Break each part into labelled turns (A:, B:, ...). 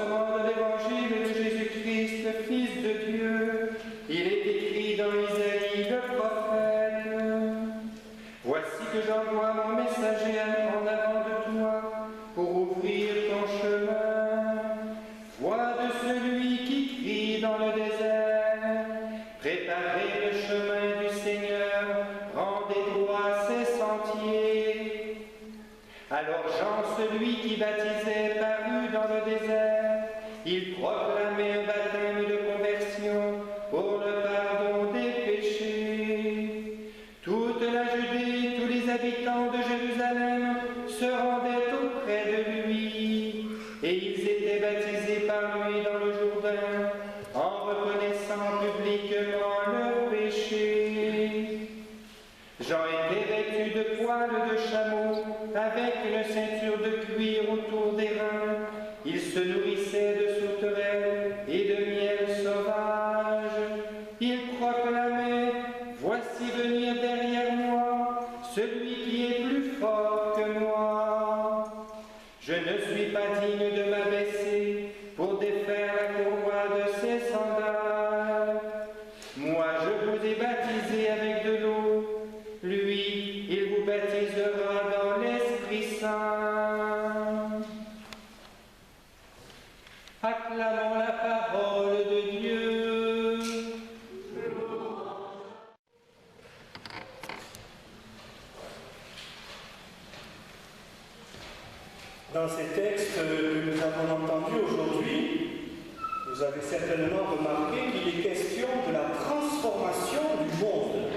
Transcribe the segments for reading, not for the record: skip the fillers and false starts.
A: commencement de l'évangile de Jésus-Christ, Fils de Dieu, il est écrit dans Isaïe le prophète. Voici que j'envoie mon messager en avant de toi pour ouvrir ton chemin. Voix de celui qui crie dans le désert, préparez le chemin du Seigneur, rendez droit ses sentiers. Alors Jean, celui qui baptisait, parut dans le désert. Il proclamait un baptême de conversion pour le pardon des péchés. Toute la Judée, tous les habitants de Jérusalem se rendaient auprès de lui, et ils étaient baptisés par lui dans le Jourdain, en reconnaissant publiquement leurs péchés. Jean était vêtu de poils de chameau, avec une ceinture de cuir autour des reins. Il se nourrissait de sauterelles et de miel sauvage. Il proclamait: voici venir derrière moi celui qui est plus fort que moi. Je ne suis pas digne de m'abaisser pour défaire la courroie de ses sandales. Moi, je vous ai baptisé avec de l'eau. Lui, il vous baptisera dans l'Esprit Saint. Acclamons la parole de Dieu.
B: Dans ces textes que nous avons entendus aujourd'hui, vous avez certainement remarqué qu'il est question de la transformation du monde,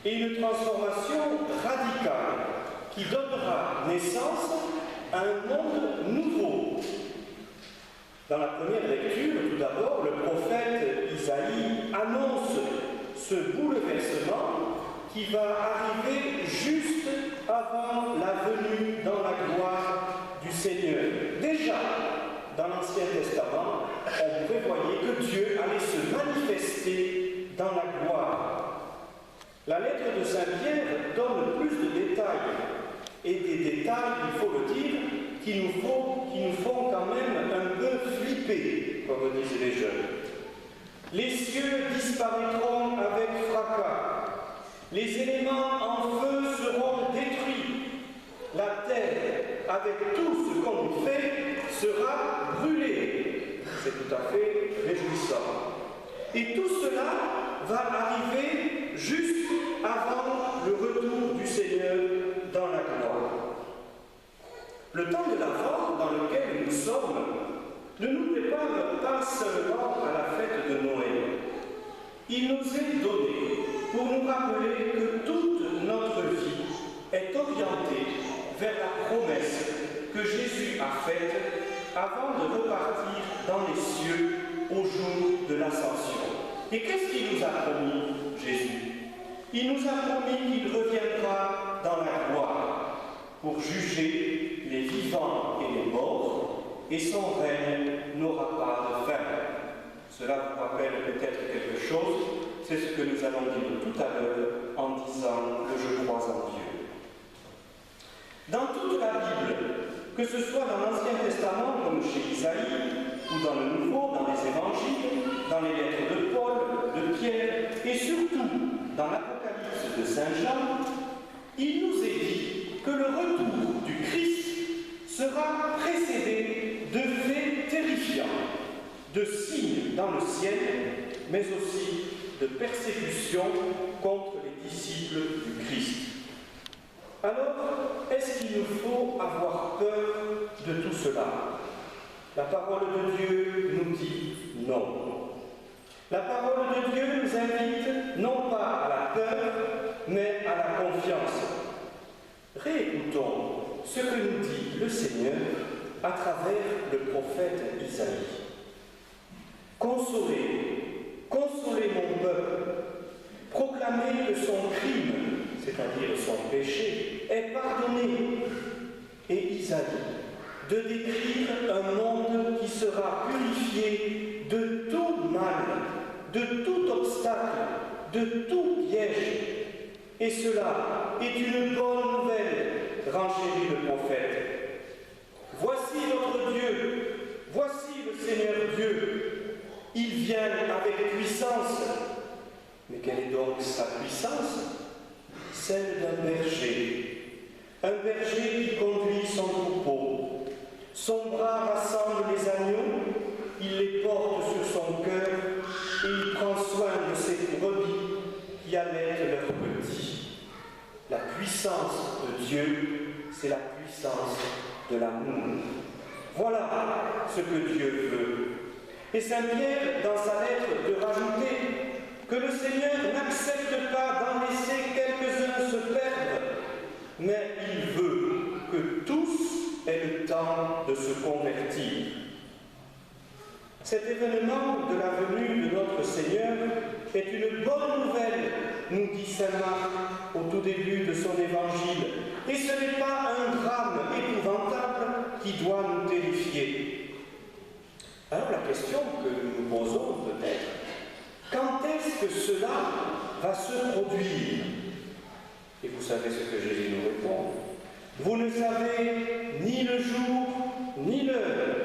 B: et une transformation radicale qui donnera naissance à un monde nouveau. Dans la première lecture, tout d'abord, le prophète Isaïe annonce ce bouleversement qui va arriver juste avant la venue dans la gloire du Seigneur. Déjà, dans l'Ancien Testament, on prévoyait que Dieu allait se manifester dans la gloire. La lettre de Saint-Pierre donne plus de détails, et des détails, il faut le dire, qui nous font quand même un peu flipper, comme disent les jeunes. Les cieux disparaîtront avec fracas, les éléments en feu seront détruits, la terre, avec tout ce qu'on y fait, sera brûlée. C'est tout à fait réjouissant. Et tout cela va arriver juste avant le retour du Seigneur dans la gloire. Le temps de l'Avent dans lequel nous sommes ne nous prépare pas seulement à la fête de Noël. Il nous est donné pour nous rappeler que toute notre vie est orientée vers la promesse que Jésus a faite avant de repartir dans les cieux au jour de l'Ascension. Et qu'est-ce qu'il nous a promis, Jésus? Il nous a promis qu'il reviendra dans la gloire pour juger les vivants et les morts, et son règne n'aura pas de fin. Cela vous rappelle peut-être quelque chose, c'est ce que nous allons dire tout à l'heure en disant le « Je crois en Dieu ». Dans toute la Bible, que ce soit dans l'Ancien Testament comme chez Isaïe, ou dans le Nouveau, dans les Évangiles, dans les lettres de Paul, de Pierre, et surtout dans l'Apocalypse de Saint Jean, il nous est dit que le retour du Christ sera précédé de faits terrifiants, de signes dans le ciel, mais aussi de persécutions contre les disciples du Christ. Alors, est-ce qu'il nous faut avoir peur de tout cela? La parole de Dieu nous dit non. La parole de Dieu nous invite non pas à la peur, mais à la confiance. Réécoutons ce que nous dit le Seigneur à travers le prophète Isaïe. Consolez, consolez mon peuple, proclamez que son crime, c'est-à-dire son péché, est pardonné. Et Isaïe, de décrire un monde qui sera purifié de tout mal, de tout obstacle, de tout piège. Et cela est une bonne nouvelle, renchérit le prophète. Voici votre Dieu, voici le Seigneur Dieu, il vient avec puissance. Mais quelle est donc sa puissance? Celle d'un berger. Un berger qui conduit son troupeau. Son bras rassemble les agneaux, il les porte sur son cœur et il prend soin de ses brebis qui allaitent leurs petits. La puissance de Dieu, c'est la puissance de l'amour. Voilà ce que Dieu veut. Et Saint Pierre, dans sa lettre, de rajouter que le Seigneur n'accepte pas d'en laisser quelques-uns se perdre, mais il veut que tous aient le temps de se convertir. Cet événement de la venue de notre Seigneur est une bonne nouvelle, nous dit saint Marc au tout début de son évangile. Et ce n'est pas un drame épouvantable qui doit nous terrifier. Alors la question que nous nous posons peut-être, quand est-ce que cela va se produire? Et vous savez ce que Jésus nous répond. Vous ne savez ni le jour ni l'heure.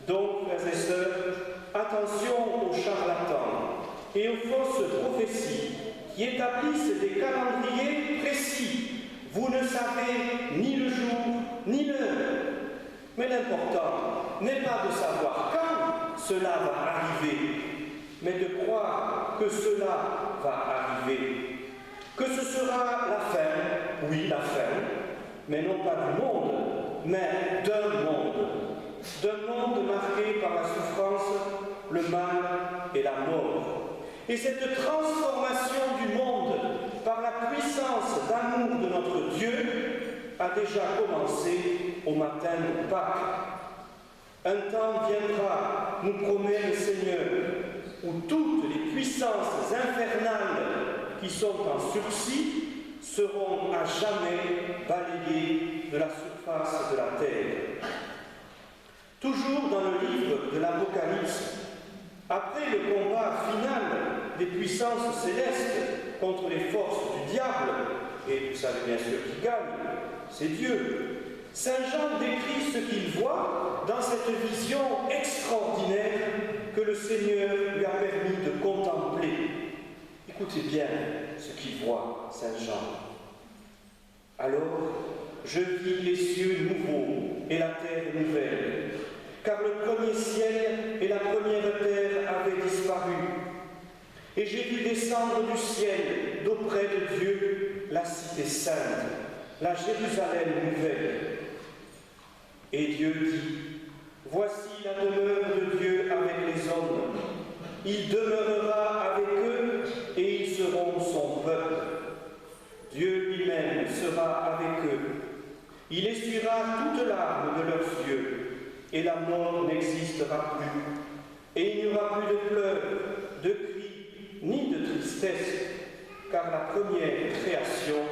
B: Donc, frères et sœurs, attention aux charlatans et aux fausses prophéties qui établissent des calendriers précis. Vous ne savez ni le jour ni l'heure. Mais l'important n'est pas de savoir quand cela va arriver, mais de croire que cela va arriver. Que ce sera la fin, oui, la fin, mais non pas du monde, mais d'un monde. D'un monde marqué par la souffrance, le mal et la mort. Et cette transformation du monde par la puissance d'amour de notre Dieu a déjà commencé au matin de Pâques. Un temps viendra, nous promet le Seigneur, où toutes les puissances infernales qui sont en sursis seront à jamais balayées de la surface de la terre. Toujours dans le livre de l'Apocalypse, après le combat final des puissances célestes contre les forces du diable, et vous savez bien sûr qui gagne, c'est Dieu, Saint Jean décrit ce qu'il voit dans cette vision extraordinaire que le Seigneur lui a permis de contempler. Écoutez bien ce qu'il voit, Saint Jean. Alors, je vis les cieux nouveaux et la terre nouvelle, car le premier ciel et la première terre avaient disparu. Et j'ai vu descendre du ciel, d'auprès de Dieu, la cité sainte, la Jérusalem nouvelle. Et Dieu dit, voici la demeure de Dieu avec les hommes. Il demeurera avec eux et ils seront son peuple. Dieu lui-même sera avec eux. Il essuiera toute larme de leurs yeux et la mort n'existera plus. Et il n'y aura plus de pleurs, de cris, ni de tristesse, car la première création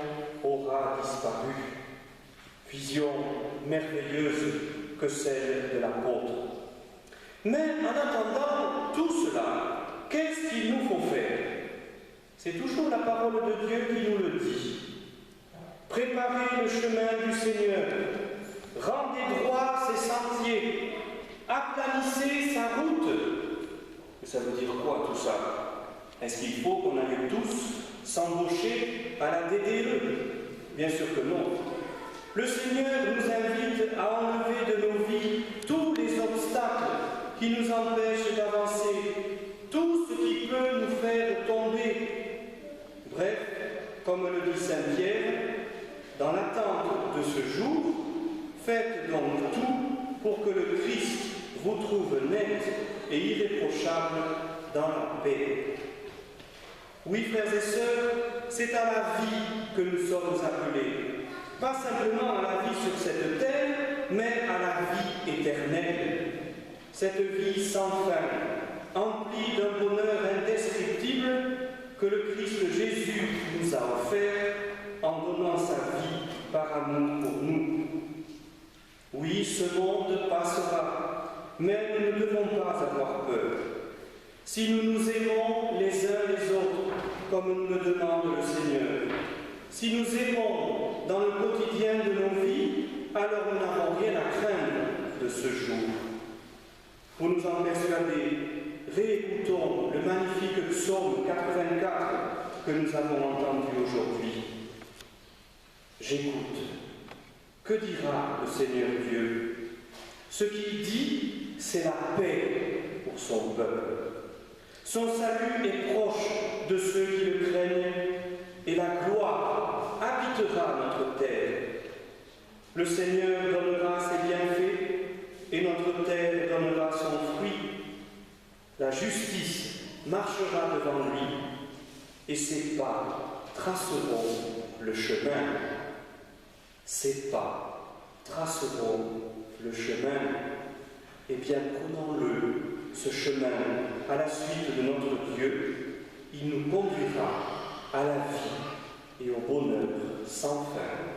B: aura disparu. Vision merveilleuse que celle de l'apôtre. Mais en attendant tout cela, qu'est-ce qu'il nous faut faire? C'est toujours la parole de Dieu qui nous le dit. Préparez le chemin du Seigneur, rendez droit ses sentiers, aplanissez sa route. Mais ça veut dire quoi tout ça? Est-ce qu'il faut qu'on aille tous s'embaucher à la DDE? Bien sûr que non. Le Seigneur nous invite à enlever de nos vies tous les obstacles qui nous empêchent d'avancer, tout ce qui peut nous faire tomber. Bref, comme le dit Saint Pierre, dans l'attente de ce jour, faites donc tout pour que le Christ vous trouve net et irréprochable dans la paix. Oui, frères et sœurs, c'est à la vie que nous sommes appelés. Pas simplement à la vie sur cette terre, mais à la vie éternelle. Cette vie sans fin, emplie d'un bonheur indescriptible que le Christ Jésus nous a offert en donnant sa vie par amour pour nous. Oui, ce monde passera, mais nous ne devons pas avoir peur. Si nous nous aimons les uns les autres, comme nous le demande le Seigneur, si nous aimons dans le quotidien de nos vies, alors nous n'avons rien à craindre de ce jour. Pour nous en persuader, réécoutons le magnifique psaume 84 que nous avons entendu aujourd'hui. J'écoute. Que dira le Seigneur Dieu? Ce qu'il dit, c'est la paix pour son peuple. Son salut est proche de ceux qui le craignent et la gloire habitera notre terre. Le Seigneur donnera ses bienfaits et notre terre donnera son fruit. La justice marchera devant lui et ses pas traceront le chemin. Ses pas traceront le chemin. Eh bien, prenons-le, ce chemin, à la suite de notre Dieu. Il nous conduira à la vie et au bonheur sans fin.